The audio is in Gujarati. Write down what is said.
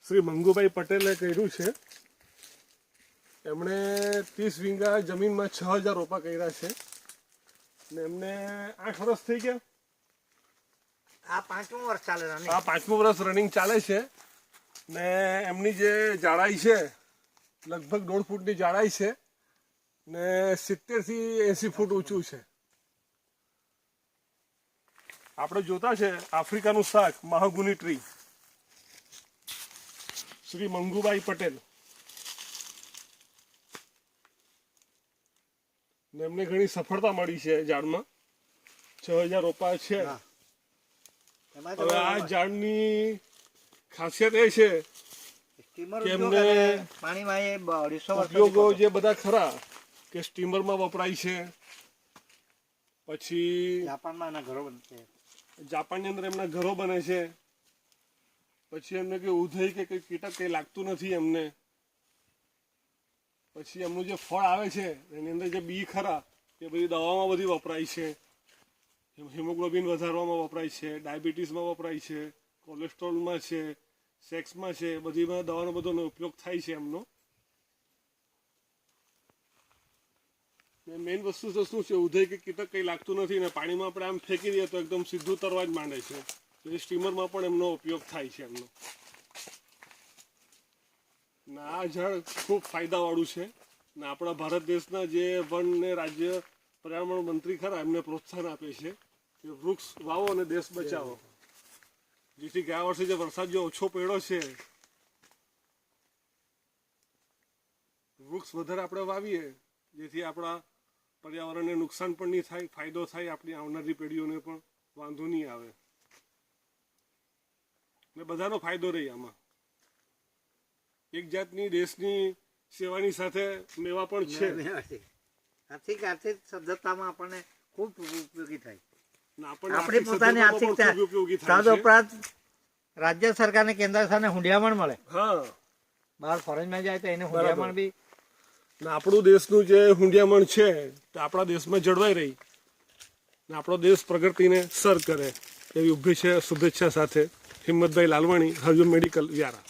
શ્રી મંગુભાઈ પટેલે કર્યું છે. એમણે 30 વીઘા જમીનમાં 6000 રોપા કર્યા છે ને એમને 8 વર્ષ થઈ ગયા. આ પાંચમું વર્ષ ચાલે રનિંગ. આ 5મું વર્ષ રનિંગ ચાલે છે ને એમની જે જાડાઈ છે લગભગ 1.5 ફૂટની જાડાઈ છે ને 70 થી 80 ફૂટ ઊંચું છે. આપણે જોતા છે આફ્રિકાનું શાક મહાગુની ટ્રી. શ્રી મંગુભાઈ પટેલ ને એમને ઘણી સફળતા મળી છે ઝાડમાં. 6000 રોપા છે. હવે આ ઝાડની ખાસિયત એ છે કે એમને ઉપયોગો જે બધા ખરા કે સ્ટીમરમાં વપરાય છે, પછી જાપાનની અંદર એમના ઘરો બને છે, પછી એમને કંઈ ઉધઈ કે કંઈ કીટક કંઈ લાગતું નથી એમને. પછી એમનું જે ફળ આવે છે એની અંદર જે બી ખરા એ બધી દવામાં બધી વપરાય છે. હિમોગ્લોબિન વધારવામાં વપરાય છે, ડાયાબિટીસમાં વપરાય છે, કોલેસ્ટ્રોલમાં છે, સેક્સમાં છે, બધીમાં દવાનો બધો ઉપયોગ થાય છે એમનો. મેઇન વસ્તુ તો શું છે, ઉધઈ કે કીટક કંઈ લાગતું નથી ને પાણીમાં આપણે આમ ફેંકી દઈએ તો એકદમ સીધું તરવા જ માંડે છે. એટલે સ્ટીમરમાં પણ એમનો ઉપયોગ થાય છે એમનો. ને આ ઝાડ ખૂબ ફાયદાવાળું છે ને આપણા ભારત દેશના જે વન ને રાજ્ય પર્યાવરણ મંત્રી ખરા એમને પ્રોત્સાહન આપે છે કે વૃક્ષ વાવો અને દેશ બચાવો. જેથી ગયા વર્ષે જે વરસાદ જે ઓછો પડ્યો છે, વૃક્ષ વધારે આપણે વાવીએ જેથી આપણા પર્યાવરણને નુકસાન પણ નહીં થાય, ફાયદો થાય, આપણી આવનારી પેઢીઓને પણ વાંધો નહીં આવે ને બધાનો ફાયદો રહે આમાં. એક જાતની દેશની સેવાની સાથે મેવા પણ છે. આર્થિક સદ્ધરતામાં આપણને ખૂબ ઉપયોગી થાય. આપણી પોતાની આર્થિક ઉપરાંત રાજ્ય સરકારને કેન્દ્ર સરકારને હુંડિયામણ મળે. હા, બહાર ફોરેનમાં જાય તો એને હુંડિયામણ બી. આપણું દેશનું જે હુંડિયામણ છે તે આપણા દેશમાં જળવાઈ રહી ને આપણો દેશ પ્રગતિને સર કરે એવી શુભેચ્છા સાથે હિંમતભાઈ લાલવાણી, હરયુમ મેડિકલ વ્યારા.